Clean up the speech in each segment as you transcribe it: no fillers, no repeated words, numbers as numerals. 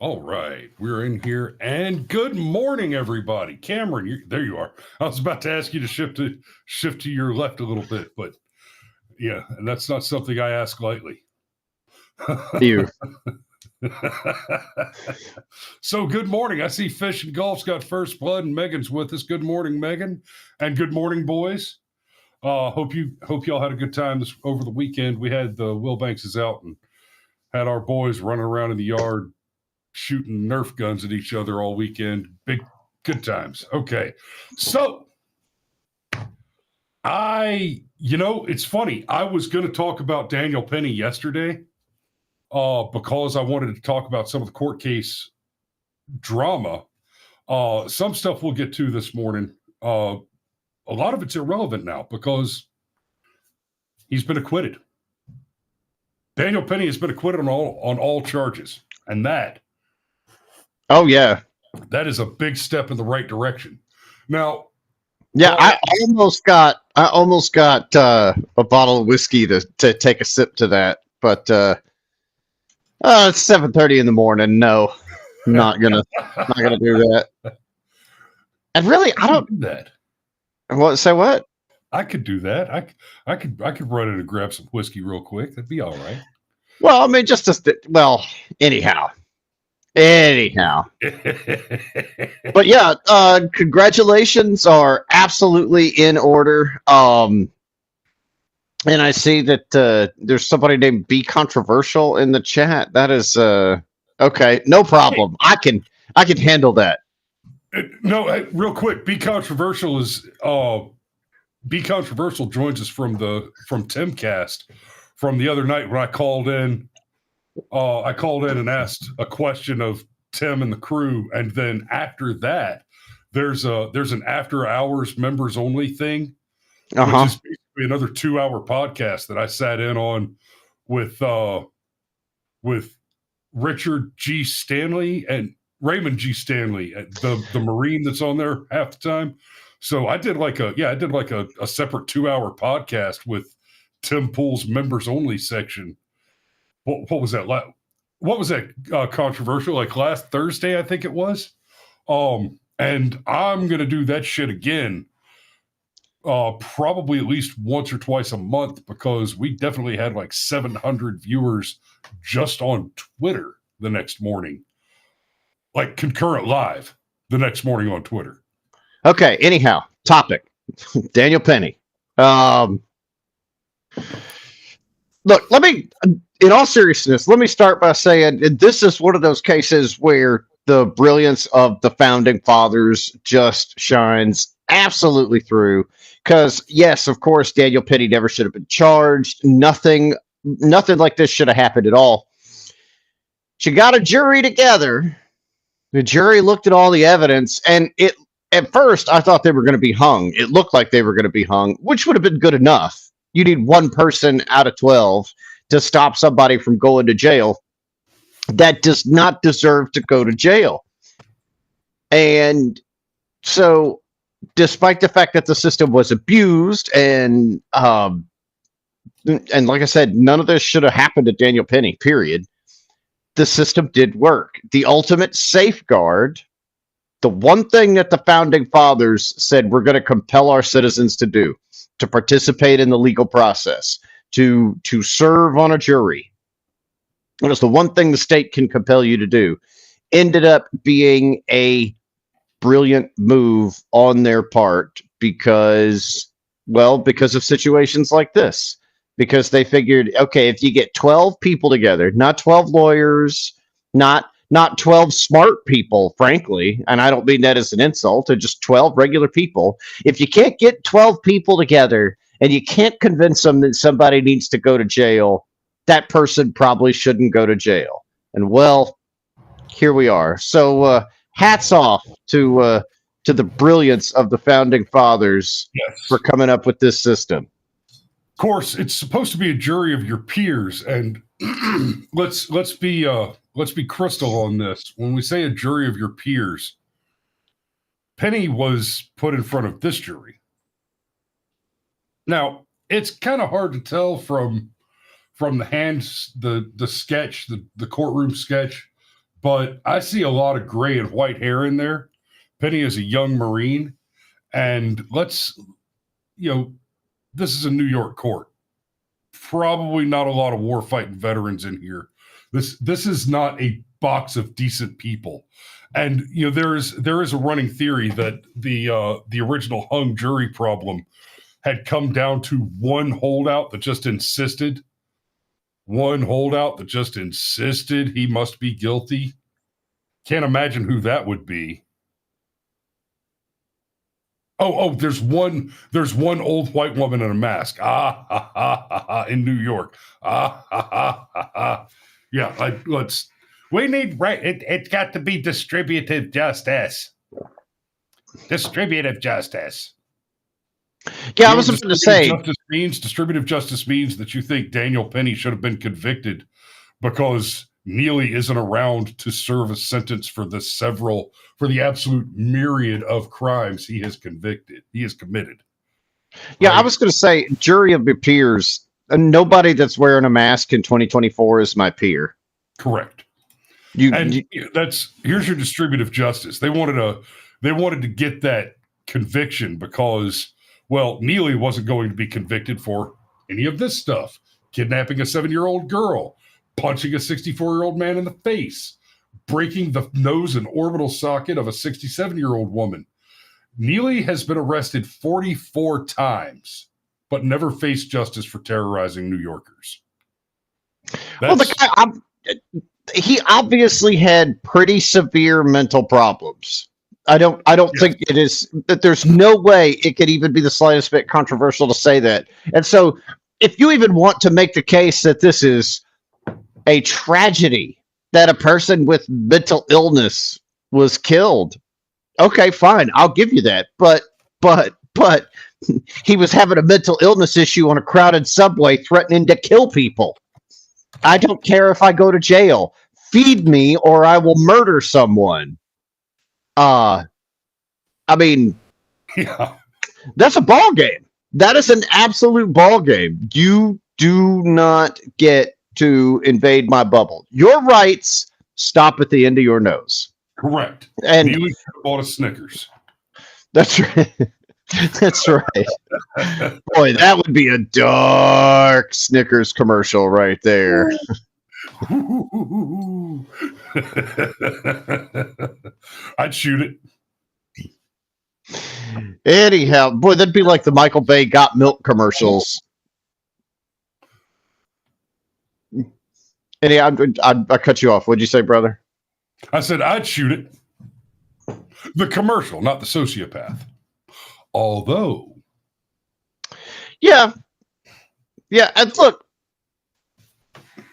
All right, we're in here, and good morning, everybody. Cameron, there you are. I was about to ask you to shift to your left a little bit, but yeah, and that's not something I ask lightly. You. So good morning. I see Fish and Golf's got first blood, and Megan's with us. Good morning, Megan, and good morning, boys. Hope y'all had a good time over the weekend. We had the Will Bankses out and had our boys running around in the yard shooting Nerf guns at each other all weekend. Good times. Okay. So it's funny. I was going to talk about Daniel Penny yesterday because I wanted to talk about some of the court case drama. Some stuff we'll get to this morning. A lot of it's irrelevant now because he's been acquitted. Daniel Penny has been acquitted on all charges, and that. Oh yeah, that is a big step in the right direction. Now, yeah, I almost got a bottle of whiskey to take a sip to that, but it's 7:30 in the morning. No, not gonna do that. And really, I don't do that. What? Say what? I could do that. I could run in and grab some whiskey real quick. That'd be all right. Well, I mean, anyhow. But yeah, congratulations are absolutely in order. And I see that there's somebody named Be Controversial in the chat. That is okay, no problem. I can handle that. No, real quick, Be Controversial is Be Controversial joins us from Timcast from the other night when I called in. I called in and asked a question of Tim and the crew, and then after that, there's an after hours members only thing, which is basically another 2-hour podcast that I sat in on with Richard G. Stanley and Raymond G. Stanley, the Marine that's on there half the time. So I did like a separate 2-hour podcast with Tim Pool's members only section. What was that? What was that controversial? Like last Thursday, I think it was. And I'm gonna do that shit again, probably at least once or twice a month, because we definitely had like 700 viewers just on Twitter the next morning, like concurrent live the next morning on Twitter. Okay. Anyhow, topic: Daniel Penny. Look, in all seriousness, let me start by saying this is one of those cases where the brilliance of the founding fathers just shines absolutely through. Because, yes, of course, Daniel Penny never should have been charged. Nothing like this should have happened at all. She got a jury together. The jury looked at all the evidence, and at first, I thought they were going to be hung. It looked like they were going to be hung, which would have been good enough. You need one person out of 12 to stop somebody from going to jail that does not deserve to go to jail. And so, despite the fact that the system was abused and like I said, none of this should have happened to Daniel Penny, period. The system did work. The ultimate safeguard, the one thing that the founding fathers said we're going to compel our citizens to do, to participate in the legal process, to serve on a jury. It was the one thing the state can compel you to do. Ended up being a brilliant move on their part because of situations like this. Because they figured, okay, if you get 12 people together, not 12 lawyers, not 12 smart people, frankly, and I don't mean that as an insult, to just 12 regular people. If you can't get 12 people together and you can't convince them that somebody needs to go to jail, that person probably shouldn't go to jail. And well, here we are. So hats off to the brilliance of the founding fathers for coming up with this system. Of course, it's supposed to be a jury of your peers, and let's be crystal on this. When we say a jury of your peers, Penny was put in front of this jury. Now, it's kind of hard to tell from the sketch, the courtroom sketch, but I see a lot of gray and white hair in there. Penny is a young Marine, and this is a New York court. Probably not a lot of war fighting veterans in here. This is not a box of decent people. And there is a running theory that the original hung jury problem had come down to one holdout that just insisted he must be guilty. Can't imagine who that would be. Oh, there's one old white woman in a mask. In New York. Yeah, we need it's got to be distributive justice. Distributive justice. Yeah, I was about to say. Distributive justice means that you think Daniel Penny should have been convicted because Neely isn't around to serve a sentence for the absolute myriad of crimes he has committed. Yeah, right? I was going to say, jury of your peers. Nobody that's wearing a mask in 2024 is my peer. Correct. Here's your distributive justice. They wanted to get that conviction because, well, Neely wasn't going to be convicted for any of this stuff: kidnapping a 7-year-old girl, punching a 64-year-old man in the face, breaking the nose and orbital socket of a 67-year-old woman. Neely has been arrested 44 times, but never faced justice for terrorizing New Yorkers. He obviously had pretty severe mental problems. I don't think it is that there's no way it could even be the slightest bit controversial to say that. And so if you even want to make the case that this is a tragedy that a person with mental illness was killed, okay, fine, I'll give you that. But he was having a mental illness issue on a crowded subway threatening to kill people. I don't care if I go to jail. Feed me or I will murder someone. I mean, yeah, that's a ball game. That is an absolute ball game. You do not get to invade my bubble. Your rights stop at the end of your nose. Correct. And Neely bought a Snickers. That's right. That's right. Boy, that would be a dark Snickers commercial right there. I'd shoot it. Anyhow, boy, that'd be like the Michael Bay Got Milk commercials. Anyhow, I cut you off. What'd you say, brother? I said I'd shoot it. The commercial, not the sociopath. Although. Yeah. And look,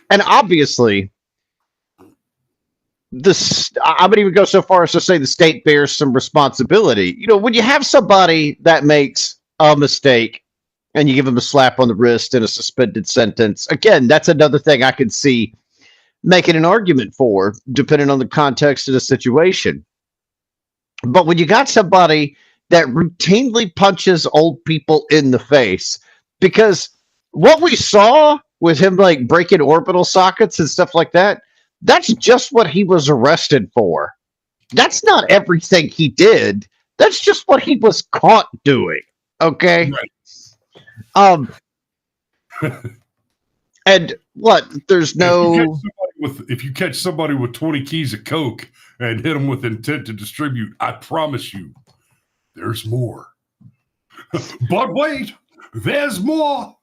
and obviously, I would even go so far as to say the state bears some responsibility. When you have somebody that makes a mistake and you give them a slap on the wrist and a suspended sentence, again, that's another thing I could see making an argument for, depending on the context of the situation. But when you got somebody that routinely punches old people in the face, because what we saw with him like breaking orbital sockets and stuff like that, that's just what he was arrested for. That's not everything he did. That's just what he was caught doing. Okay. Right. And what? There's no. If you catch somebody with 20 keys of coke and hit them with intent to distribute, I promise you, there's more. But wait, there's more.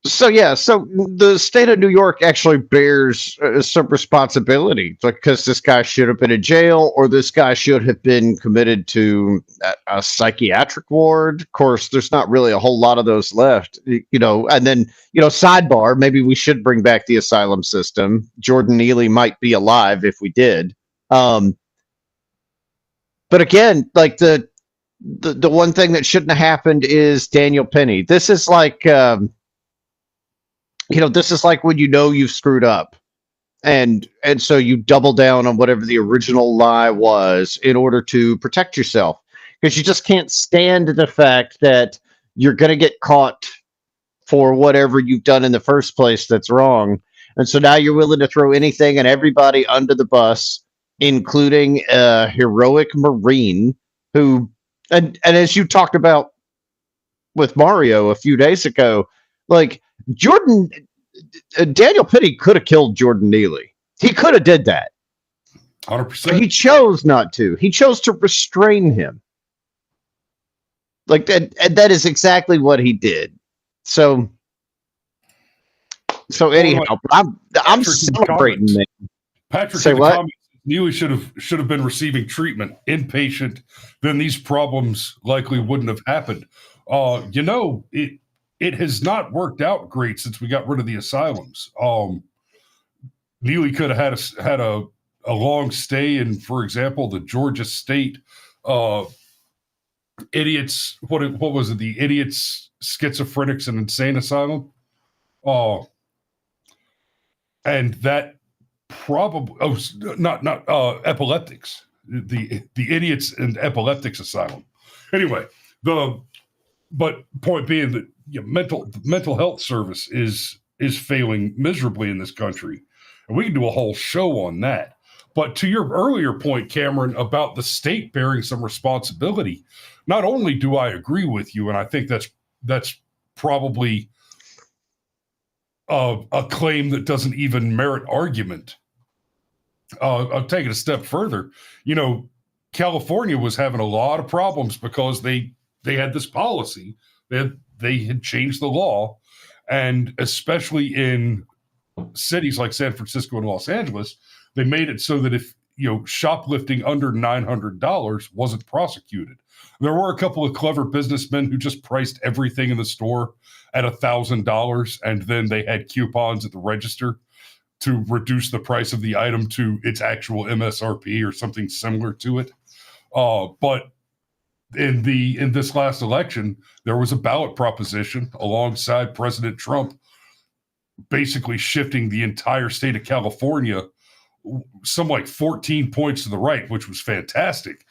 So the state of New York actually bears some responsibility because this guy should have been in jail or this guy should have been committed to a psychiatric ward. Of course, there's not really a whole lot of those left, and then, sidebar, maybe we should bring back the asylum system. Jordan Neely might be alive if we did. But again, like the one thing that shouldn't have happened is Daniel Penny. This is like, this is like when you've screwed up, and so you double down on whatever the original lie was in order to protect yourself, because you just can't stand the fact that you're going to get caught for whatever you've done in the first place that's wrong, And so now you're willing to throw anything and everybody under the bus, including a heroic Marine who, and as you talked about with Mario a few days ago, like Daniel Penny could have killed Jordan Neely. He could have did that. 100%. He chose not to. He chose to restrain him. Like that, and that is exactly what he did. So anyhow, I'm celebrating. Patrick, say what? Comments, Neely should have been receiving treatment, inpatient. Then these problems likely wouldn't have happened. It has not worked out great since we got rid of the asylums. Neely could have had a long stay in, for example, the Georgia State idiots. What was it? The idiots, schizophrenics, and insane asylum. And that probably not epileptics. The idiots and epileptics asylum. Anyway, but point being that mental health service is failing miserably in this country, and we can do a whole show on that. But to your earlier point, Cameron, about the state bearing some responsibility, not only do I agree with you, and I think that's probably a claim that doesn't even merit argument. I'll take it a step further. California was having a lot of problems because they had this policy. They had changed the law, and especially in cities like San Francisco and Los Angeles, they made it so that if shoplifting under $900 wasn't prosecuted. There were a couple of clever businessmen who just priced everything in the store at $1,000, and then they had coupons at the register to reduce the price of the item to its actual MSRP or something similar to it. But in this last election, there was a ballot proposition alongside President Trump, basically shifting the entire state of California some like 14 points to the right, which was fantastic.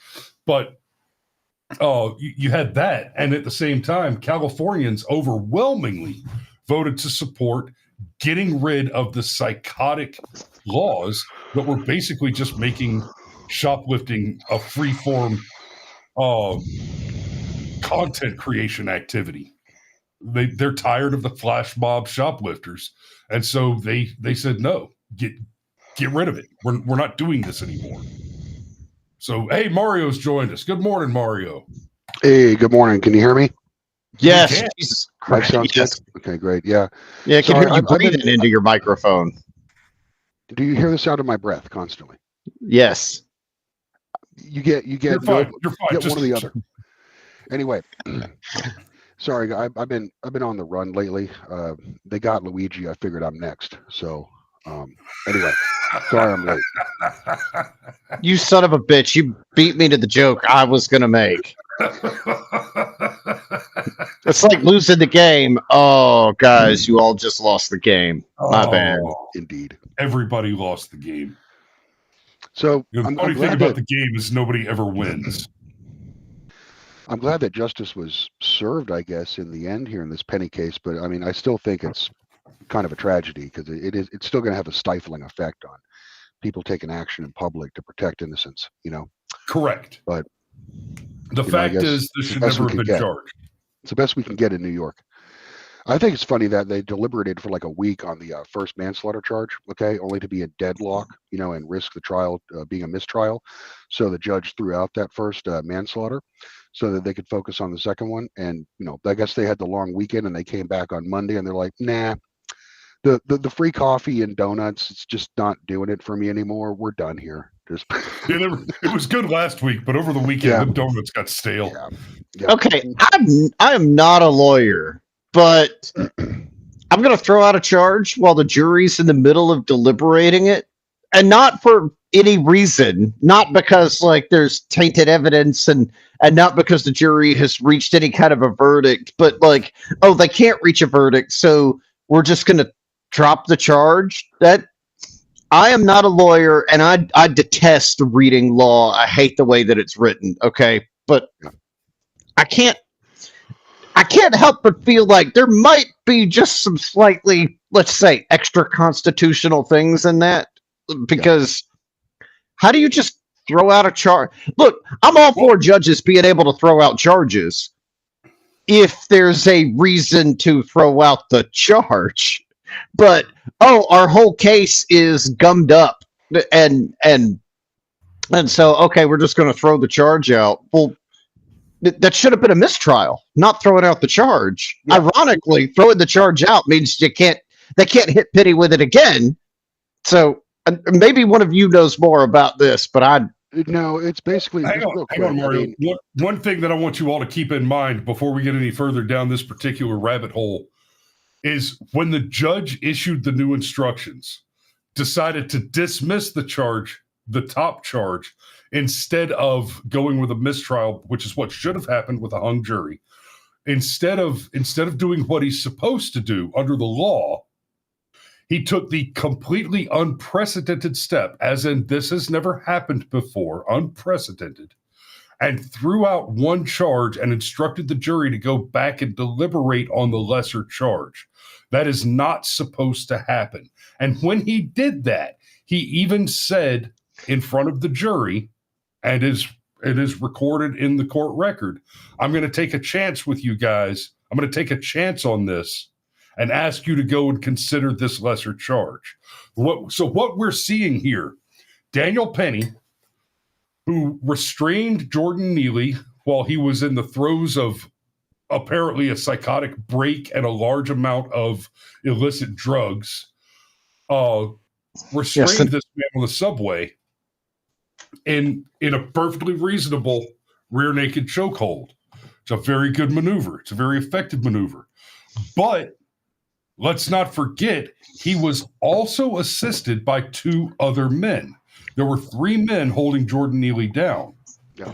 But you had that, and at the same time, Californians overwhelmingly voted to support getting rid of the psychotic laws that were basically just making shoplifting a free-form content creation activity. They're tired of the flash mob shoplifters, and so they said no, get rid of it. We're not doing this anymore. So hey, Mario's joined us. Good morning, Mario. Hey, good morning. Can you hear me? Yes. Jesus Christ. Sounds good. Okay, great. Yeah. Yeah, I can hear you breathing into your microphone. Do you hear the sound of my breath constantly? Yes. You get. You're fine. You're fine. Get one or the other. Anyway, sorry, I've been on the run lately. They got Luigi. I figured I'm next. So anyway, sorry I'm late. You son of a bitch! You beat me to the joke I was gonna make. It's like losing the game. Oh, guys, you all just lost the game. My bad. Indeed. Everybody lost the game. So the funny thing about the game is nobody ever wins. I'm glad that justice was served, I guess, in the end here in this Penny case. But I mean, I still think it's kind of a tragedy because it's still going to have a stifling effect on people taking action in public to protect innocence. Correct. But the fact is, this should never have been charged. It's the best we can get in New York. I think it's funny that they deliberated for like a week on the first manslaughter charge, okay, only to be a deadlock, and risk the trial being a mistrial. So the judge threw out that first manslaughter so that they could focus on the second one. And, I guess they had the long weekend and they came back on Monday and they're like, nah, the free coffee and donuts, it's just not doing it for me anymore. We're done here. It was good last week, but over the weekend, the donuts got stale. Yeah. Okay, I am not a lawyer, but I'm going to throw out a charge while the jury's in the middle of deliberating it, and not for any reason, not because there's tainted evidence and not because the jury has reached any kind of a verdict, but they can't reach a verdict, so we're just going to drop the charge. That I am not a lawyer, and I detest reading law. I hate the way that it's written. Okay, but I can't help but feel like there might be just some slightly let's say, extra constitutional things in that, because how do you just throw out a charge? Look, I'm all for judges being able to throw out charges if there's a reason to throw out the charge. But our whole case is gummed up, and so okay, we're just going to throw the charge out. Well, that should have been a mistrial, not throwing out the charge. Yeah. Ironically, throwing the charge out means they can't hit Penny with it again. So maybe one of you knows more about this, but no, it's basically. Hang on, Mario. One thing that I want you all to keep in mind before we get any further down this particular rabbit hole is when the judge issued the new instructions, decided to dismiss the charge, the top charge, instead of going with a mistrial, which is what should have happened with a hung jury. Instead of doing what he's supposed to do under the law, he took the completely unprecedented step, as in this has never happened before, unprecedented, and threw out one charge and instructed the jury to go back and deliberate on the lesser charge. That is not supposed to happen. And when he did that, he even said in front of the jury, and it is recorded in the court record, I'm going to take a chance with you guys. I'm going to take a chance on this and ask you to go and consider this lesser charge. So what we're seeing here, Daniel Penny, who restrained Jordan Neely while he was in the throes of apparently a psychotic break and a large amount of illicit drugs, restrained this man on the subway in a perfectly reasonable rear naked chokehold. It's a very good maneuver. It's a very effective maneuver. But let's not forget, he was also assisted by two other men. There were three men holding Jordan Neely down. Yeah.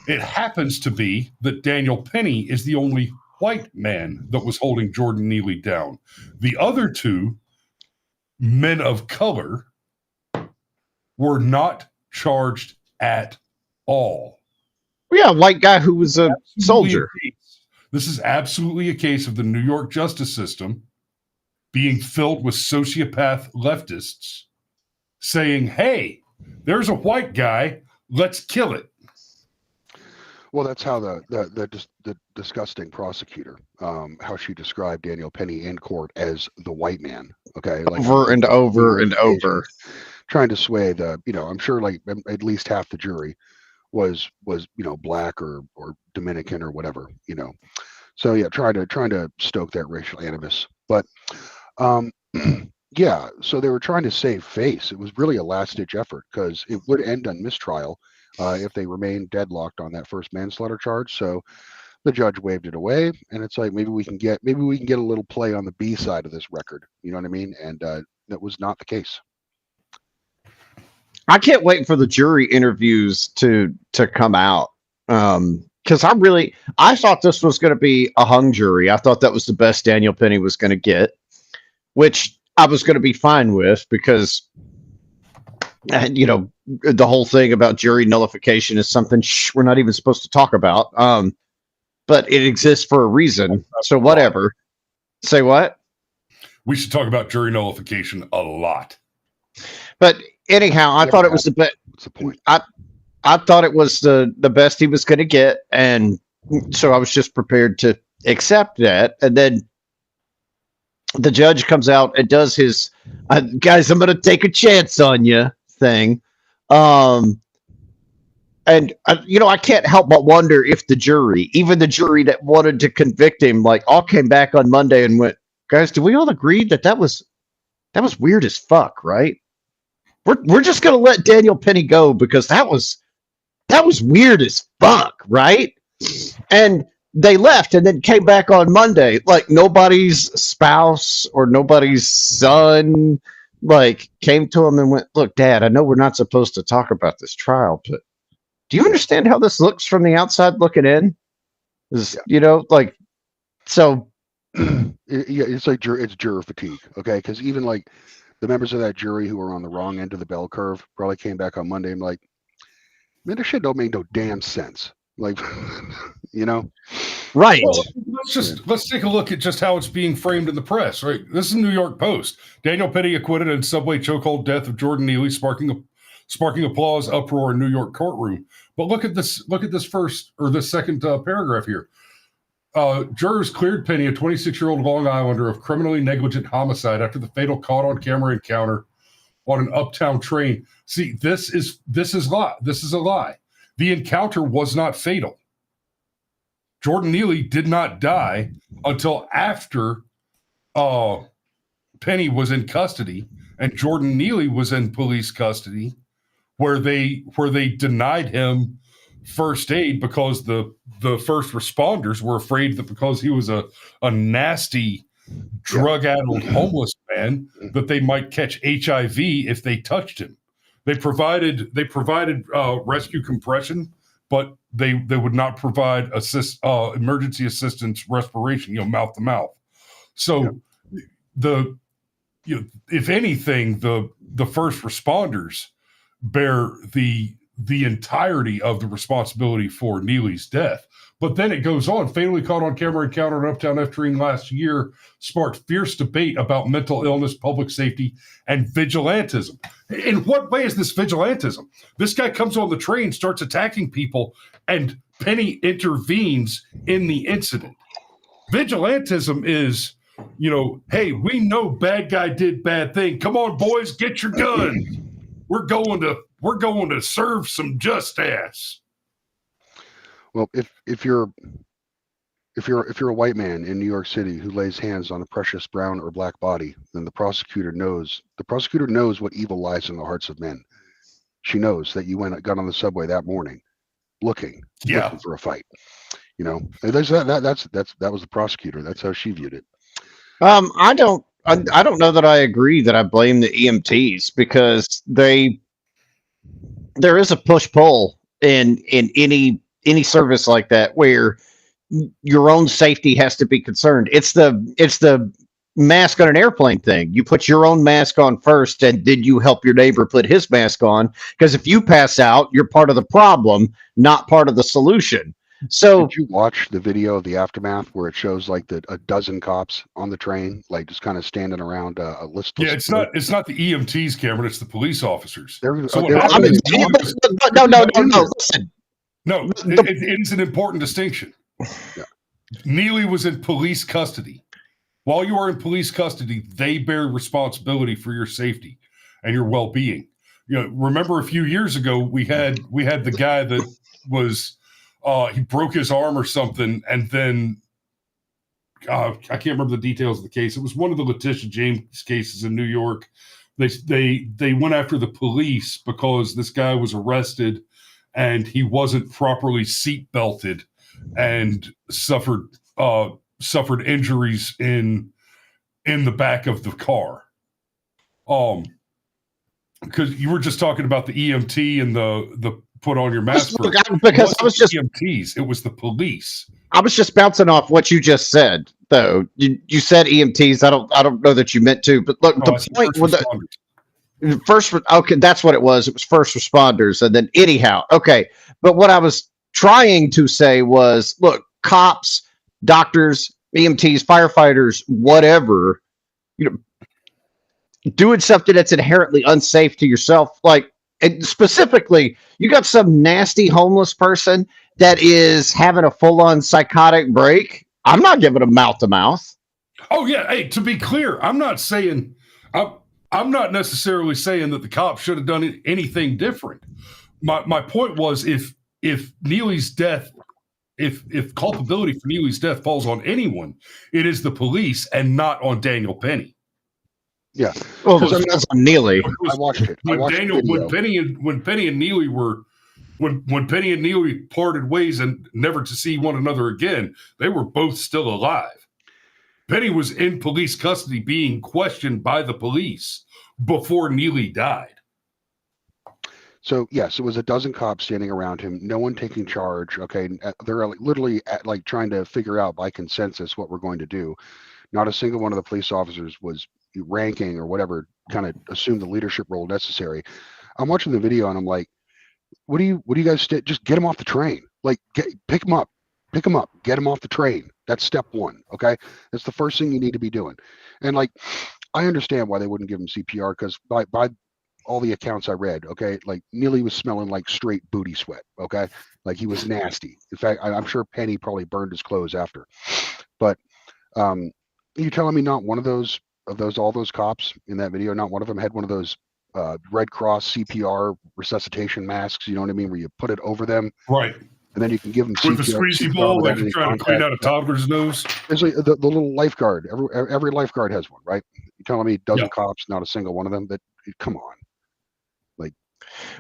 It happens to be that Daniel Penny is the only white man that was holding Jordan Neely down. The other two men of color were not charged at all. Yeah, white guy who was a soldier. This is absolutely a case of the New York justice system being filled with sociopath leftists saying, hey, there's a white guy, let's kill it. Well, that's how the disgusting prosecutor, how she described Daniel Penny in court as the white man. Okay, like over and over and over, trying to sway I'm sure like at least half the jury was black or Dominican or whatever, So yeah, trying to stoke that racial animus, but yeah. So they were trying to save face. It was really a last-ditch effort because it would end on mistrial if they remained deadlocked on that first manslaughter charge. So the judge waved it away, and it's like maybe we can get a little play on the B side of this record. You know what I mean? And that was not the case. I can't wait for the jury interviews to come out. Because I thought this was going to be a hung jury. I thought that was the best Daniel Penny was going to get, which I was going to be fine with because, the whole thing about jury nullification is something we're not even supposed to talk about. But it exists for a reason. So whatever. Say what? We should talk about jury nullification a lot. But anyhow, I thought it was the best. What's the point? I thought it was the best he was going to get, and so I was just prepared to accept that. And then the judge comes out and does his guys, I'm going to take a chance on you thing. And I can't help but wonder if the jury, even the jury that wanted to convict him, like all came back on Monday and went, guys, do we all agree that was weird as fuck, right? We're just going to let Daniel Penny go because that was weird as fuck, right? And they left and then came back on Monday. Like nobody's spouse or nobody's son came to him and went, look, Dad, I know we're not supposed to talk about this trial, but do you understand how this looks from the outside looking in? So. It's like it's juror fatigue, okay? Because even like the members of that jury who were on the wrong end of the bell curve probably came back on Monday and like, man, this shit don't make no damn sense. Like, you know? Right. Well, let's take a look at just how it's being framed in the press. Right, this is New York Post. Daniel Penny acquitted in subway chokehold death of Jordan Neely, sparking applause, uproar in New York courtroom. But look at this. Look at this first or this second paragraph here. Jurors cleared Penny, a 26-year-old Long Islander, of criminally negligent homicide after the fatal caught-on-camera encounter on an uptown train. See, this is lie. This is a lie. The encounter was not fatal. Jordan Neely did not die until after Penny was in custody, and Jordan Neely was in police custody, where they denied him first aid because the first responders were afraid that because he was a nasty, drug-addled homeless man, that they might catch HIV if they touched him. They provided rescue compression, but they would not provide emergency assistance respiration, mouth to mouth. So if anything, the first responders bear the entirety of the responsibility for Neely's death. But then it goes on. Fatally caught on camera encounter in Uptown F train last year sparked fierce debate about mental illness, public safety, and vigilantism. In what way is this vigilantism? This guy comes on the train, starts attacking people, and Penny intervenes in the incident. Vigilantism is, hey, we know bad guy did bad thing. Come on, boys, get your guns. We're going to serve some justice. Well, if you're a white man in New York City who lays hands on a precious brown or black body, then the prosecutor knows what evil lies in the hearts of men. She knows that you got on the subway that morning looking for a fight. That was the prosecutor. That's how she viewed it. I don't know that I agree that I blame the EMTs, because there is a push-pull in any service like that where your own safety has to be concerned. It's the mask on an airplane thing. You put your own mask on first, and then you help your neighbor put his mask on, because if you pass out, you're part of the problem, not part of the solution. So did you watch the video of the aftermath where it shows like a dozen cops on the train, like just kind of standing around a list? Yeah, it's not the EMTs, Cameron. It's the police officers. No. Listen. No, it is an important distinction. Yeah. Neely was in police custody. While you are in police custody, they bear responsibility for your safety and your well-being. Remember a few years ago, we had the guy that was he broke his arm or something, and then I can't remember the details of the case. It was one of the Letitia James cases in New York. They went after the police because this guy was arrested and he wasn't properly seat belted and suffered injuries in the back of the car. Because you were just talking about the EMT and the put on your mask. Because I was just EMTs. It was the police. I was just bouncing off what you just said, though. You said EMTs. I don't know that you meant to, but look, the point with okay, that's what it was. It was first responders, and then anyhow, okay. But what I was trying to say was, look, cops, doctors, EMTs, firefighters, whatever, doing something that's inherently unsafe to yourself, and specifically, you got some nasty homeless person that is having a full-on psychotic break. I'm not giving them mouth to mouth. Oh yeah. Hey, to be clear, I'm not necessarily saying that the cops should have done anything different. My point was, if Neely's death, if culpability for Neely's death falls on anyone, it is the police and not on Daniel Penny. Yeah. Well, that's on Neely. I watched it. When Penny and Neely were when Penny and Neely parted ways and never to see one another again, they were both still alive. Penny was in police custody being questioned by the police before Neely died. So yes, it was a dozen cops standing around him, no one taking charge. Okay, they're literally trying to figure out by consensus what we're going to do. Not a single one of the police officers was ranking or whatever, kind of assume the leadership role necessary. I'm watching the video and I'm like, what do you guys just get him off the train, pick him up, Pick him up, get him off the train. That's step one. Okay, that's the first thing you need to be doing. And like, I understand why they wouldn't give him CPR because by all the accounts I read, okay, like Neely was smelling like straight booty sweat. Okay, like he was nasty. In fact, I'm sure Penny probably burned his clothes after. But you telling me not one of those all those cops in that video, not one of them had one of those Red Cross CPR resuscitation masks? You know what I mean, where you put it over them, Right. and then you can give them With the CPR, squeezy ball, like without you're any trying to clean contact. out a toddler's nose. It's like the little lifeguard. Every lifeguard has one, right? You telling me a dozen Yeah. cops, not a single one of them? That come on.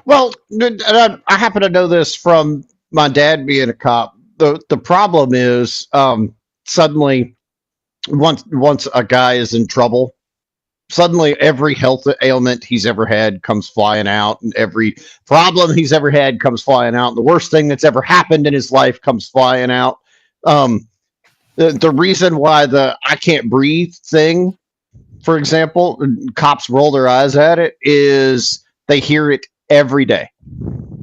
Well, I happen to know this from my dad being a cop. The problem is suddenly once a guy is in trouble, suddenly every health ailment he's ever had comes flying out, and every problem he's ever had comes flying out. And the worst thing that's ever happened in his life comes flying out. The reason why the I can't breathe thing, for example, cops roll their eyes at it, is they hear it every day.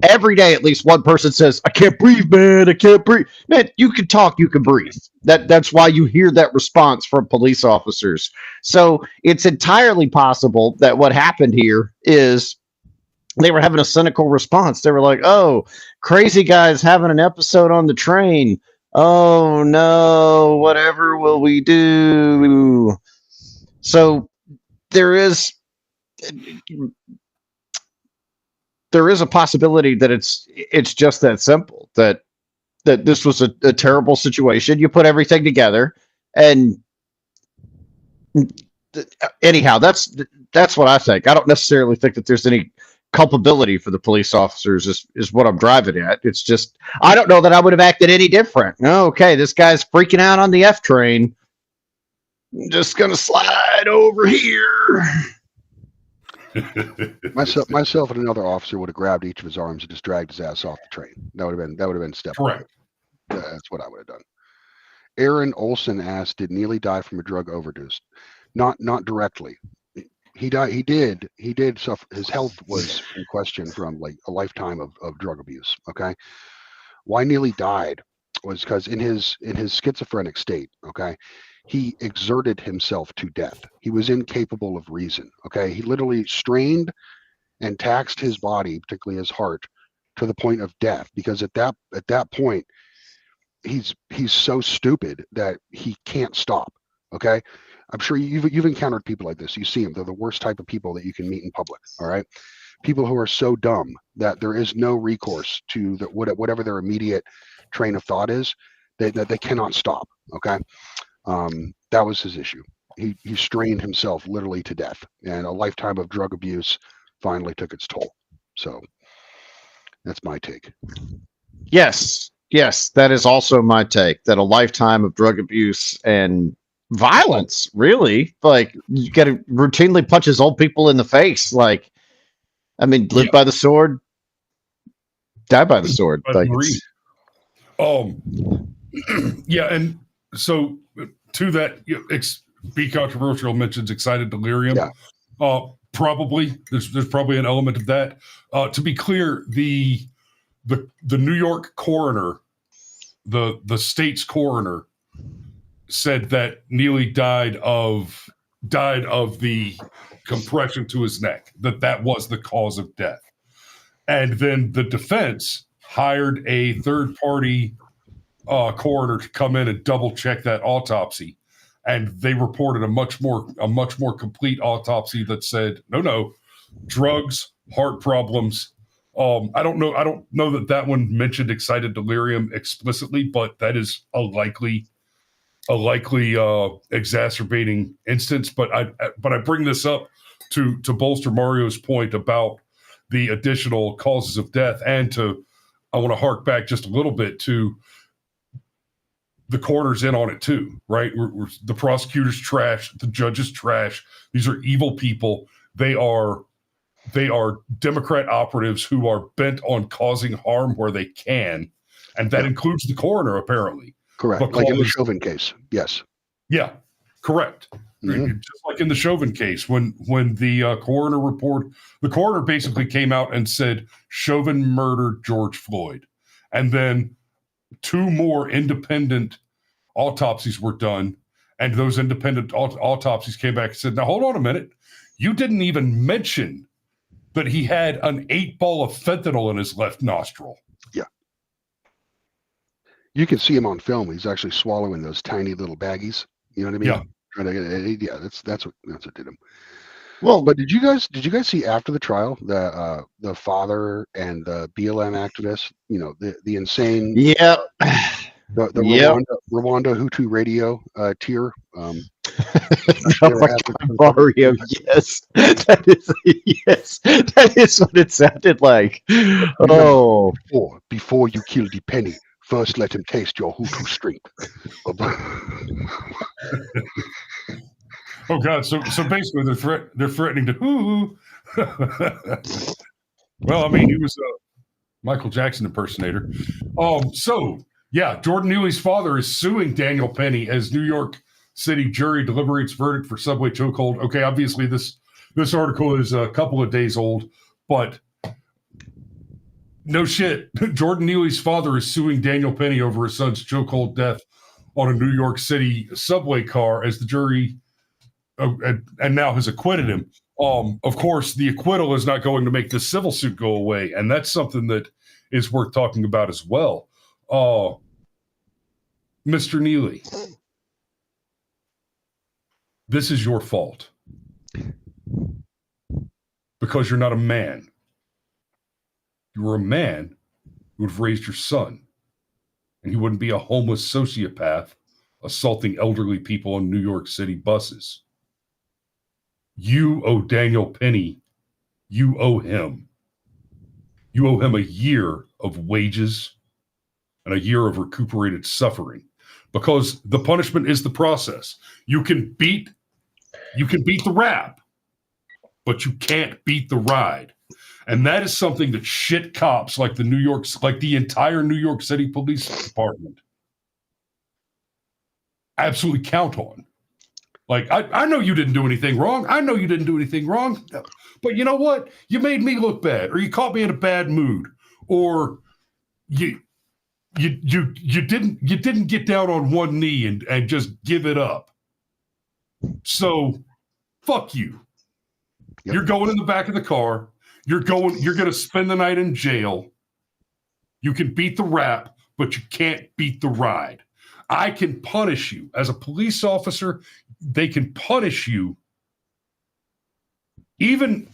Every day, at least one person says, "I can't breathe, man. I can't breathe." Man, you can talk, you can breathe. That's why you hear that response from police officers. So it's entirely possible that what happened here is they were having a cynical response. They were like, "Oh, crazy guy's having an episode on the train. Oh no, whatever will we do?" So there is a possibility that it's just that simple, that this was a terrible situation. You put everything together, and anyhow, that's what I think. I don't necessarily think that there's any culpability for the police officers, is what I'm driving at. It's just, I don't know that I would have acted any different. Okay, this guy's freaking out on the F train. I'm just gonna slide over here. Myself and another officer would have grabbed each of his arms and just dragged his ass off the train. That would have been step one. Correct. That's what I would have done. Aaron Olson asked, "Did Neely die from a drug overdose?" Not directly. He died. He did suffer. His health was in question from like a lifetime of drug abuse. Okay. Why Neely died was because in his schizophrenic state, okay, he exerted himself to death. He was incapable of reason. Okay. He literally strained and taxed his body, particularly his heart, to the point of death, because at that point he's so stupid that he can't stop. Okay. I'm sure you've encountered people like this. You see them. They're the worst type of people that you can meet in public. All right. People who are so dumb that there is no recourse to whatever their immediate train of thought is, that they cannot stop. Okay. That was his issue. He strained himself literally to death, and a lifetime of drug abuse finally took its toll. So that's my take. Yes, that is also my take, that a lifetime of drug abuse and violence, really, like, you got to routinely punches old people in the face. Like, I mean, live by the sword, die by the sword. Like, yeah, and so to that, Be Controversial mentions excited delirium. Yeah. Probably there's probably an element of that. To be clear, the New York coroner, the state's coroner, said that Neely died of the compression to his neck, that was the cause of death. And then the defense hired a third party coroner to come in and double check that autopsy, and they reported a much more complete autopsy that said no, drugs, heart problems. I don't know that one mentioned excited delirium explicitly, but that is a likely exacerbating instance. But I bring this up to bolster Mario's point about the additional causes of death, and I want to hark back just a little bit to the coroner's in on it too, right? The prosecutor's trash, the judge's trash. These are evil people. They are Democrat operatives who are bent on causing harm where they can, and that includes the coroner, apparently. Correct. Because, like in the Chauvin case. Yes. Yeah, correct. Mm-hmm. Just like in the Chauvin case, when the coroner basically came out and said Chauvin murdered George Floyd, and then 2 more independent autopsies were done, and those independent autopsies came back and said, now hold on a minute, you didn't even mention that he had an 8-ball of fentanyl in his left nostril. Yeah. You can see him on film. He's actually swallowing those tiny little baggies. You know what I mean? Yeah. Trying to get, yeah, that's what did him. Well, But did you guys see after the trial the father and the BLM activist, the insane, yeah. the Yep. Rwanda Hutu radio tier, Oh my God, Mario, yes. That is what it sounded like. Oh, before you kill the penny, first let him taste your Hutu strength. Oh God! So basically, they're threatening to who? Well, I mean, he was a Michael Jackson impersonator. So yeah, Jordan Neely's father is suing Daniel Penny as New York City jury deliberates verdict for subway chokehold. Okay, obviously this article is a couple of days old, but no shit. Jordan Neely's father is suing Daniel Penny over his son's chokehold death on a New York City subway car as the jury. And now has acquitted him. Of course, the acquittal is not going to make the civil suit go away, and that's something that is worth talking about as well. Mr. Neely, this is your fault because you're not a man. You were a man who would have raised your son, and he wouldn't be a homeless sociopath assaulting elderly people on New York City buses. You owe Daniel Penny. You owe him. You owe him a year of wages and a year of recuperated suffering, because the punishment is the process. You can beat the rap, but you can't beat the ride. And that is something that shit cops like the entire New York City Police Department absolutely count on. Like, I know you didn't do anything wrong. I know you didn't do anything wrong. But you know what? You made me look bad, or you caught me in a bad mood, or you didn't get down on one knee and just give it up. So fuck you. Yep. You're going in the back of the car. You're going to spend the night in jail. You can beat the rap, but you can't beat the ride. I can punish you as a police officer. They can punish you even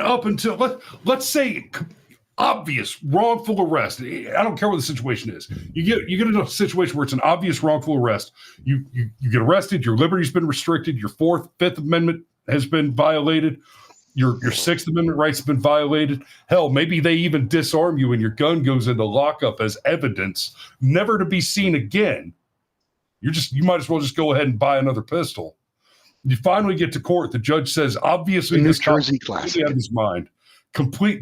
up until let's say obvious wrongful arrest. I don't care what the situation is. You get into a situation where it's an obvious wrongful arrest. You get arrested. Your liberty's been restricted. Your Fifth Amendment has been violated. Your Sixth Amendment rights have been violated. Hell, maybe they even disarm you and your gun goes into lockup as evidence, never to be seen again. You might as well just go ahead and buy another pistol. You finally get to court. The judge says, obviously, this cop is completely out of his mind.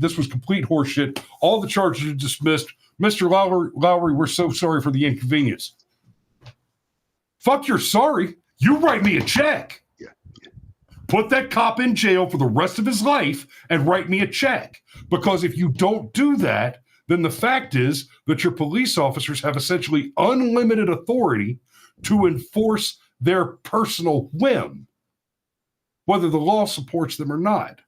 This was complete horseshit. All the charges are dismissed. Mr. Lowry, we're so sorry for the inconvenience. Fuck, you're sorry. You write me a check. Yeah. Put that cop in jail for the rest of his life and write me a check. Because if you don't do that, then the fact is that your police officers have essentially unlimited authority to enforce their personal whim, whether the law supports them or not.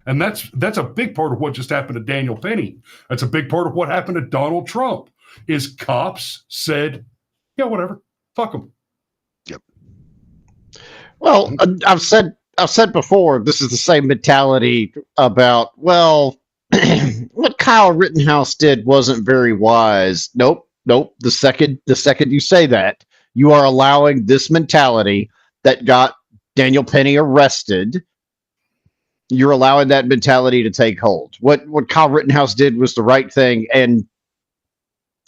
And that's a big part of what just happened to Daniel Penny. That's a big part of what happened to Donald Trump, is cops said, yeah, whatever, fuck them. Yep. Well, I've said before, this is the same mentality about, well, what Kyle Rittenhouse did wasn't very wise. Nope. The second you say that, you are allowing this mentality that got Daniel Penny arrested. You're allowing that mentality to take hold. What Kyle Rittenhouse did was the right thing, and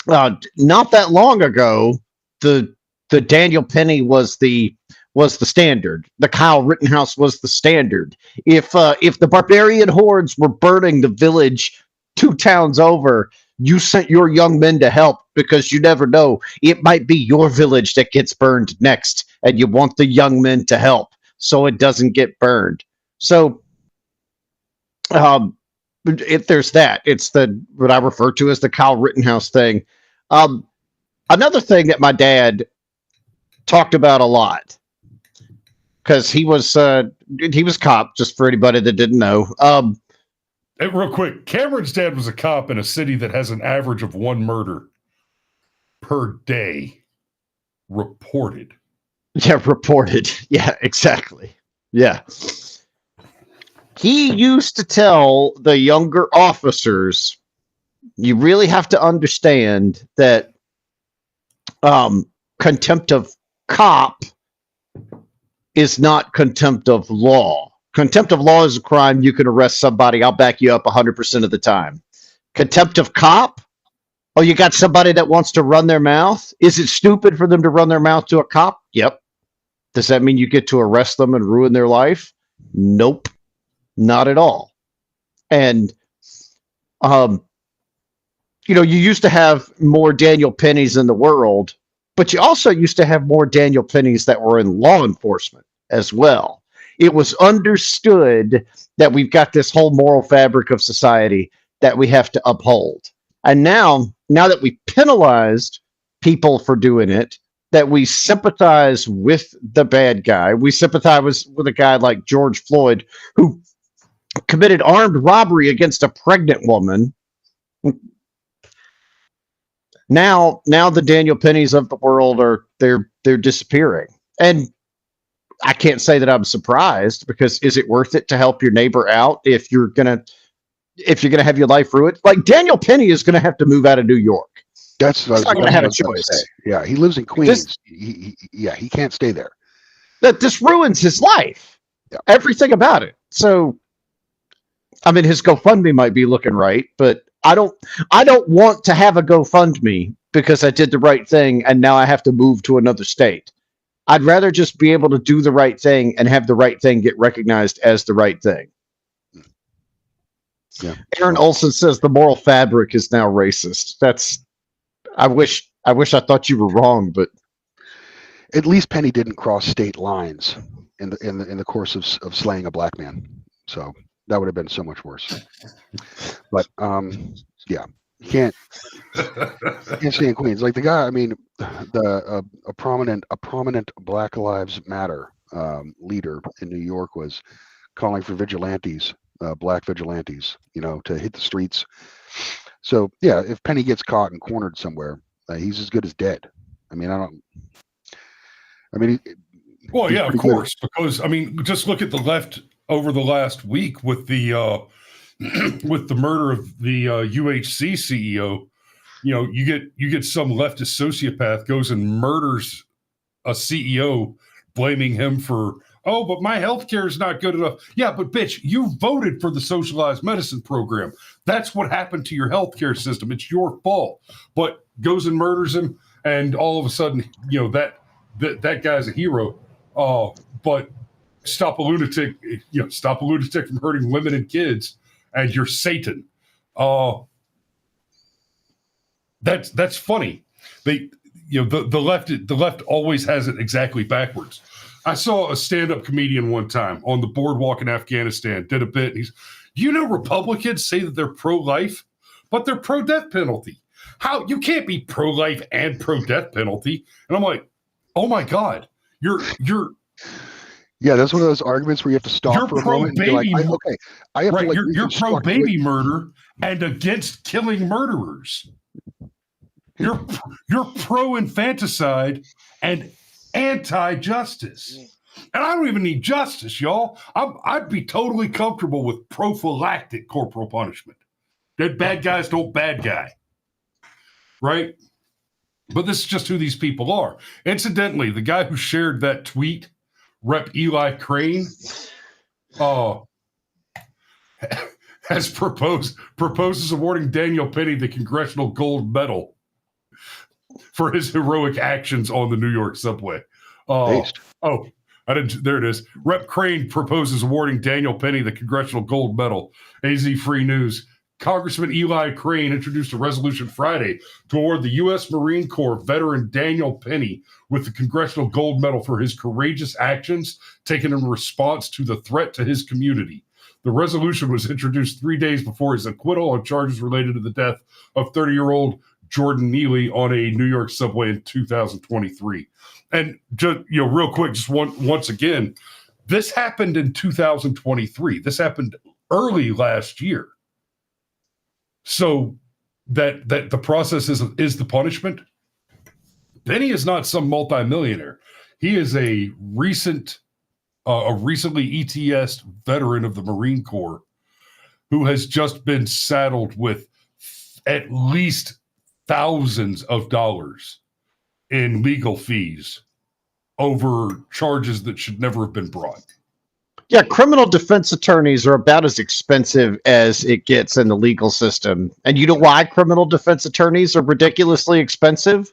not that long ago, the Daniel Penny was the standard. The Kyle Rittenhouse was the standard. If the barbarian hordes were burning the village 2 towns over, you sent your young men to help because you never know. It might be your village that gets burned next, and you want the young men to help so it doesn't get burned. So if there's that, it's what I refer to as the Kyle Rittenhouse thing. Another thing that my dad talked about a lot, because he was cop, just for anybody that didn't know. Hey, real quick, Cameron's dad was a cop in a city that has an average of 1 murder per day reported. Yeah, reported. Yeah, exactly. Yeah. He used to tell the younger officers, you really have to understand that contempt of cop is not contempt of law. Contempt of law is a crime. You can arrest somebody. I'll back you up 100% of the time. Contempt of cop? Oh, you got somebody that wants to run their mouth? Is it stupid for them to run their mouth to a cop? Yep. Does that mean you get to arrest them and ruin their life? Nope. Not at all. And, you used to have more Daniel Pennies in the world, but you also used to have more Daniel Pennies that were in law enforcement as well. It was understood that we've got this whole moral fabric of society that we have to uphold. And now that we penalized people for doing it, that we sympathize with the bad guy, we sympathize with a guy like George Floyd, who committed armed robbery against a pregnant woman. Now the Daniel Pennies of the world they're disappearing. And I can't say that I'm surprised, because is it worth it to help your neighbor out if you're gonna have your life ruined? Like, Daniel Penny is gonna have to move out of New York. He's not going to have a choice. Yeah, he lives in Queens. He can't stay there. That this ruins his life. Yeah. Everything about it. So, I mean, his GoFundMe might be looking right, but I don't want to have a GoFundMe because I did the right thing and now I have to move to another state. I'd rather just be able to do the right thing and have the right thing get recognized as the right thing. Yeah. Aaron Olson says the moral fabric is now racist. I wish I thought you were wrong, but At least Penny didn't cross state lines in the course of slaying a black man. So that would have been so much worse. But yeah, you can't stay in Queens. Like the guy, I mean, a prominent Black Lives Matter leader in New York was calling for vigilantes, black vigilantes, to hit the streets. So yeah, if Penny gets caught and cornered somewhere, he's as good as dead. I mean, Well, he's yeah, of pretty course, because I mean, just look at the left over the last week with the with the murder of the UHC CEO. You get some leftist sociopath goes and murders a CEO, blaming him for, oh, but my healthcare is not good enough. Yeah, but bitch, you voted for the socialized medicine program. That's what happened to your healthcare system. It's your fault. But goes and murders him, and all of a sudden, that guy's a hero. But stop a lunatic from hurting women and kids, and you're Satan. That's funny. The left always has it exactly backwards. I saw a stand-up comedian one time on the boardwalk in Afghanistan, did a bit. Republicans say that they're pro-life, but they're pro-death penalty. How you can't be pro-life and pro-death penalty? And I'm like, oh my God, you're yeah, that's one of those arguments where you have to stop for a moment and be like, I have to you're pro-baby murder and against killing murderers. You're pro-infanticide and anti-justice. And I don't even need justice, y'all. I'd be totally comfortable with prophylactic corporal punishment. That bad guys don't bad guy. Right? But this is just who these people are. Incidentally, the guy who shared that tweet, Rep. Eli Crane, has proposes awarding Daniel Penny the Congressional Gold Medal for his heroic actions on the New York subway. There it is. Rep. Crane proposes awarding Daniel Penny the Congressional Gold Medal. AZ Free News. Congressman Eli Crane introduced a resolution Friday to award the U.S. Marine Corps veteran Daniel Penny with the Congressional Gold Medal for his courageous actions taken in response to the threat to his community. The resolution was introduced 3 days before his acquittal on charges related to the death of 30-year-old Jordan Neely on a New York subway in 2023. And just, real quick, just once again, this happened in 2023. This happened early last year. So that the process is the punishment. Penny is not some multimillionaire. He is a recently ETS veteran of the Marine Corps who has just been saddled with at least thousands of dollars in legal fees over charges that should never have been brought. Yeah, criminal defense attorneys are about as expensive as it gets in the legal system. And you know why criminal defense attorneys are ridiculously expensive?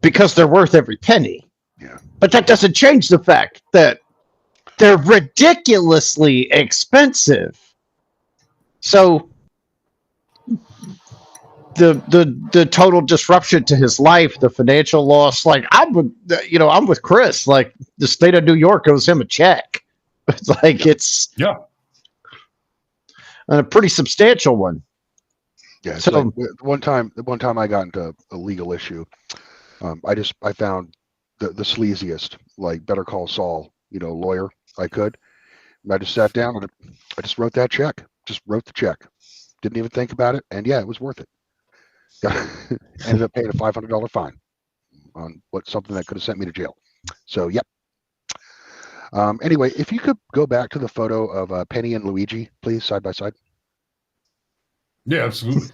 Because they're worth every penny. Yeah. But that doesn't change the fact that they're ridiculously expensive. So the total disruption to his life, the financial loss, like I'm with Chris. Like the state of New York owes him a check. It's like it's a pretty substantial one. Yeah. So like the one time I got into a legal issue, I found the sleaziest, like Better Call Saul, lawyer I could. And I just sat down and I just wrote that check. Just wrote the check. Didn't even think about it. And yeah, it was worth it. Ended up paying a $500 fine on something that could have sent me to jail. So, yep. Anyway, if you could go back to the photo of Penny and Luigi, please, side by side. Yeah, absolutely.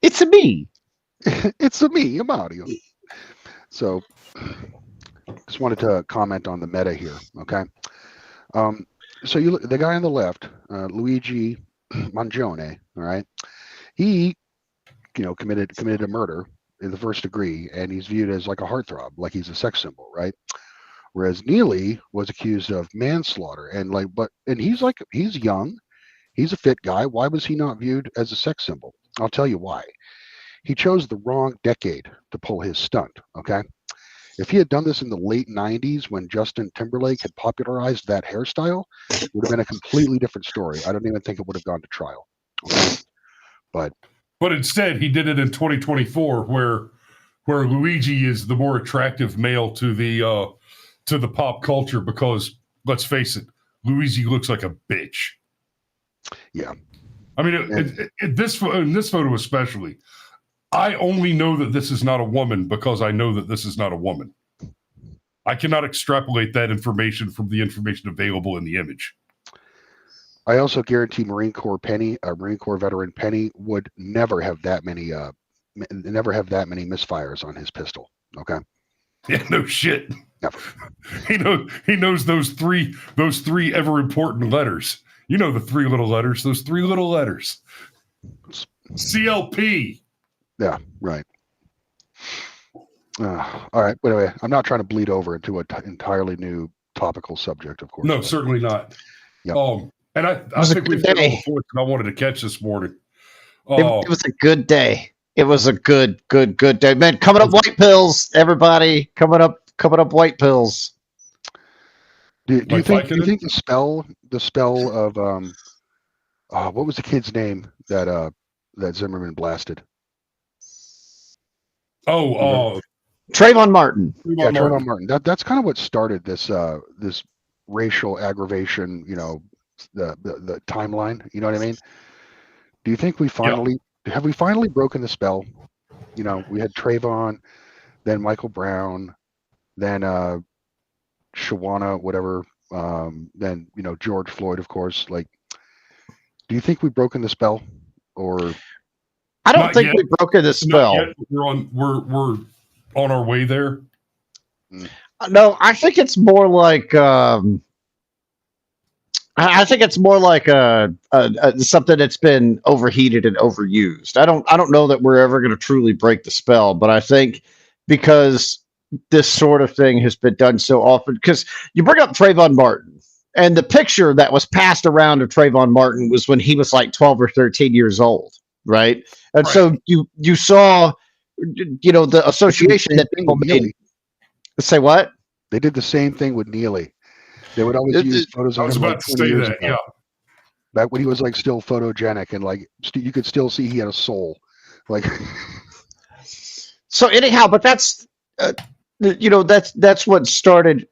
It's a me. It's a me, Mario. So, just wanted to comment on the meta here. Okay. So you look, the guy on the left, Luigi Mangione. All right. He, committed a murder in the first degree, and he's viewed as like a heartthrob, like he's a sex symbol, right? Whereas Neely was accused of manslaughter, and he's young, he's a fit guy. Why was he not viewed as a sex symbol? I'll tell you why. He chose the wrong decade to pull his stunt. Okay, if he had done this in the late '90s when Justin Timberlake had popularized that hairstyle, it would have been a completely different story. I don't even think it would have gone to trial. Okay? But instead, he did it in 2024, where Luigi is the more attractive male to the pop culture, because let's face it, Luigi looks like a bitch. Yeah, I mean, in this photo especially, I only know that this is not a woman because I know that this is not a woman. I cannot extrapolate that information from the information available in the image. I also guarantee Marine Corps veteran Penny would never have that many misfires on his pistol. Okay. Yeah, no shit. Never. He knows those three ever important letters. The three little letters. Those three little letters. CLP. Yeah. Right. All right. But anyway, I'm not trying to bleed over into an entirely new topical subject, of course. No, certainly not. Yep. And I think we've hit all the points that I wanted to catch this morning. It was a good day. It was a good day, man. Coming up, white pills, everybody. Coming up, white pills. Do you think the spell of what was the kid's name that Zimmerman blasted? Trayvon Martin. Trayvon Martin. That's kind of what started this racial aggravation. The timeline. You know what I mean? Do you think we have we finally broken the spell? We had Trayvon, then Michael Brown, then Shawana, whatever, then George Floyd, of course. Like, do you think we've broken the spell, or? I don't think we've broken the spell. We're on our way there. No, I think it's more like something that's been overheated and overused. I don't know that we're ever going to truly break the spell, but I think because this sort of thing has been done so often, because you bring up Trayvon Martin, and the picture that was passed around of Trayvon Martin was when he was like 12 or 13 years old, right? And so you saw, the association that people made. Say what? They did the same thing with Neely. They would always use photos of him. I was about to say that, yeah. Back when he was like still photogenic and like you could still see he had a soul. Like, So anyhow, but that's that's what started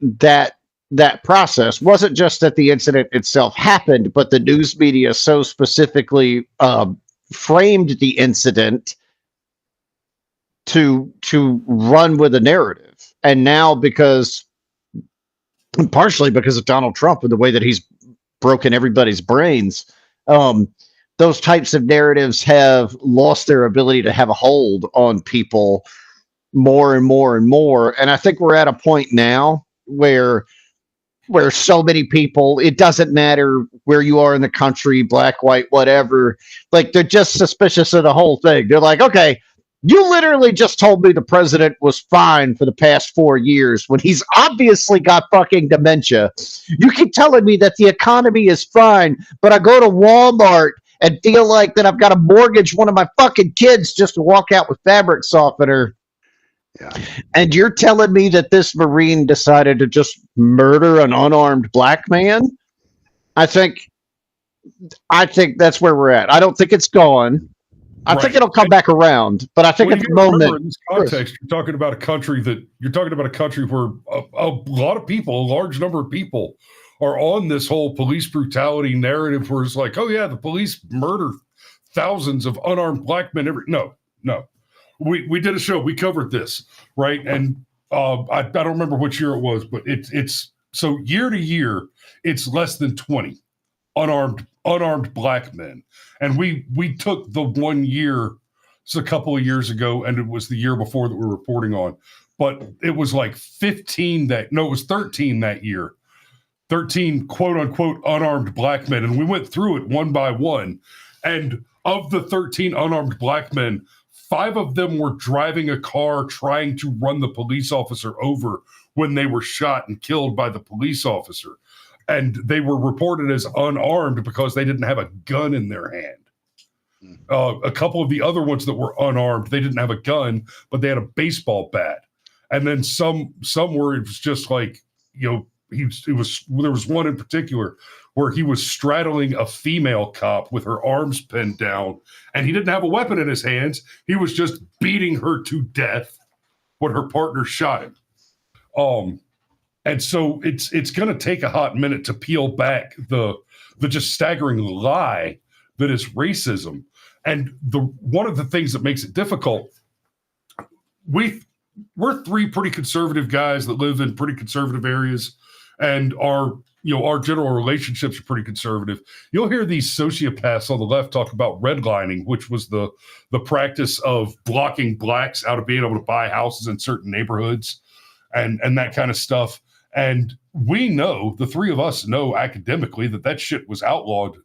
that process. Wasn't just that the incident itself happened, but the news media so specifically framed the incident to run with a narrative. And now partially because of Donald Trump and the way that he's broken everybody's brains, those types of narratives have lost their ability to have a hold on people more and more and more. And I think we're at a point now where so many people, it doesn't matter where you are in the country, black, white, whatever, like they're just suspicious of the whole thing. They're like, okay, you literally just told me the president was fine for the past 4 years when he's obviously got fucking dementia. You keep telling me that the economy is fine, but I go to Walmart and feel like that I've got to mortgage one of my fucking kids just to walk out with fabric softener. Yeah. And you're telling me that this Marine decided to just murder an unarmed black man? I think that's where we're at. I don't think it's gone. I think it'll come back around, but I think at the moment, in this context, you're talking about a country where a lot of people, a large number of people, are on this whole police brutality narrative, where it's like, oh yeah, the police murder thousands of unarmed black men No. We did a show, we covered this, right? And I don't remember which year it was, but it's so year to year, it's less than 20 unarmed black men. And we took the 1 year, it's a couple of years ago, and it was the year before that we're reporting on, but it was like 13 it was 13 that year. 13 quote unquote unarmed black men. And we went through it one by one. And of the 13 unarmed black men, 5 of them were driving a car trying to run the police officer over when they were shot and killed by the police officer. And they were reported as unarmed because they didn't have a gun in their hand. A couple of the other ones that were unarmed, they didn't have a gun, but they had a baseball bat. And then some were, it was just like, there was one in particular where he was straddling a female cop with her arms pinned down, and he didn't have a weapon in his hands. He was just beating her to death when her partner shot him. And so it's going to take a hot minute to peel back the just staggering lie that is racism. And one of the things that makes it difficult, we're 3 pretty conservative guys that live in pretty conservative areas, and our general relationships are pretty conservative. You'll hear these sociopaths on the left talk about redlining, which was the practice of blocking blacks out of being able to buy houses in certain neighborhoods and that kind of stuff. And we know, the 3 of us know academically, that shit was outlawed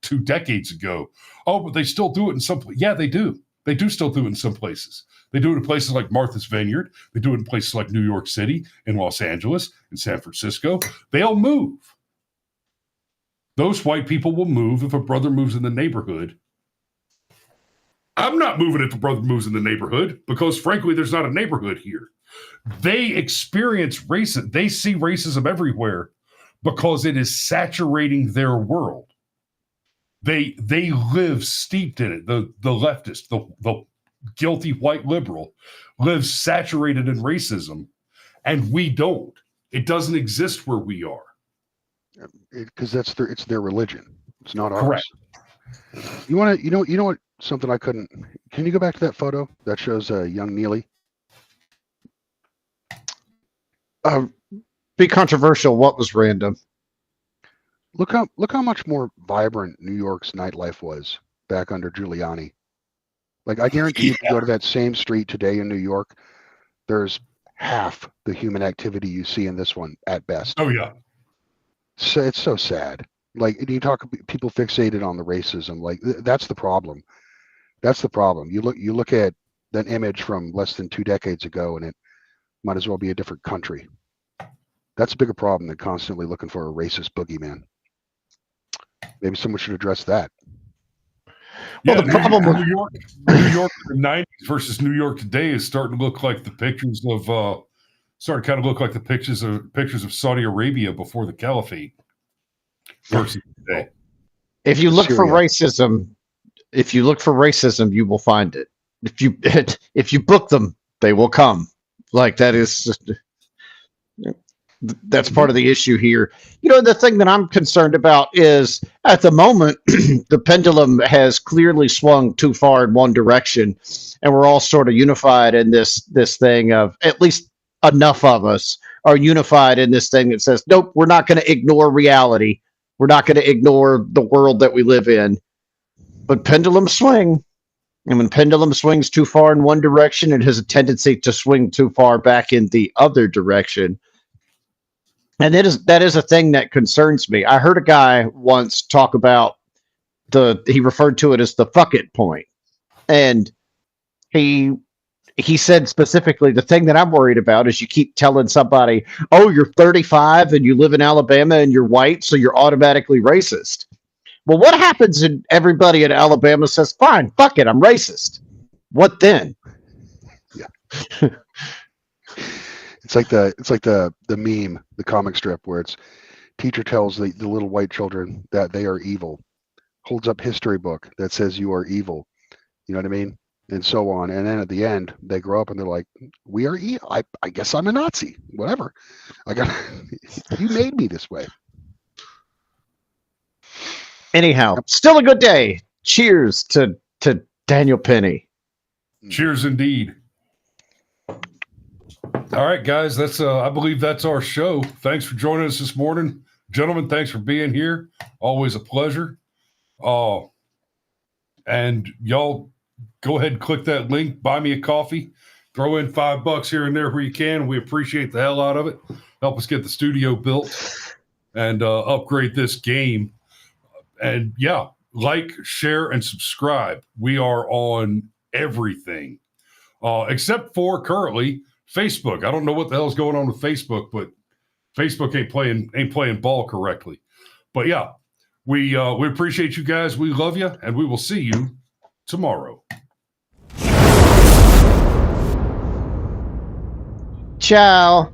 2 decades ago. Oh, but they still do it in some places. Yeah, they do. They do still do it in some places. They do it in places like Martha's Vineyard. They do it in places like New York City, in Los Angeles, in San Francisco. They'll move. Those white people will move if a brother moves in the neighborhood. I'm not moving if a brother moves in the neighborhood because, frankly, there's not a neighborhood here. They experience racism. They see racism everywhere because it is saturating their world. They live steeped in it. The leftist, the guilty white liberal, lives saturated in racism, and we don't. It doesn't exist where we are. Because it's their religion. It's not ours. Correct. You want to, you know what? Something I couldn't. Can you go back to that photo that shows young Neely? Be controversial. What was random? Look how much more vibrant New York's nightlife was back under Giuliani. Like, I guarantee you, if you go to that same street today in New York, there's half the human activity you see in this one at best. Oh yeah. So it's so sad. Like, you talk people fixated on the racism. Like, that's the problem. That's the problem. You look at that image from less than 2 decades ago, and it might as well be a different country. That's a bigger problem than constantly looking for a racist boogeyman. Maybe someone should address that. Well, the problem with New York in the 90s versus New York today is starting to look like the pictures of pictures of Saudi Arabia before the caliphate versus today. If you look for Syria. racism, you will find it. if you book them, they will come. Like that is just, that's part of the issue here. The thing that I'm concerned about is at the moment the pendulum has clearly swung too far in one direction, and we're all sort of unified in this thing of, at least enough of us are unified in this thing that says, nope, we're not going to ignore reality. We're not going to ignore the world that we live in. But pendulums swing. And when pendulum swings too far in one direction, it has a tendency to swing too far back in the other direction. And that is a thing that concerns me. I heard a guy once talk about he referred to it as the fuck it point. And he said specifically, the thing that I'm worried about is you keep telling somebody, oh, you're 35 and you live in Alabama and you're white, so you're automatically racist. Well, what happens if everybody in Alabama says, fine, fuck it, I'm racist? What then? Yeah. It's like the meme, the comic strip where it's teacher tells the little white children that they are evil, holds up history book that says you are evil. You know what I mean? And so on. And then at the end, they grow up and they're like, we are evil. I guess I'm a Nazi. Whatever. You made me this way. Anyhow, still a good day. Cheers to Daniel Penny. Cheers indeed. All right, guys, that's I believe that's our show. Thanks for joining us this morning. Gentlemen, thanks for being here. Always a pleasure. And y'all go ahead and click that link, buy me a coffee, throw in $5 here and there where you can. We appreciate the hell out of it. Help us get the studio built and upgrade this game. And yeah, like, share, and subscribe. We are on everything, except for currently Facebook. I don't know what the hell's going on with Facebook, but Facebook ain't playing ball correctly. But yeah, we appreciate you guys. We love you, and we will see you tomorrow. Ciao.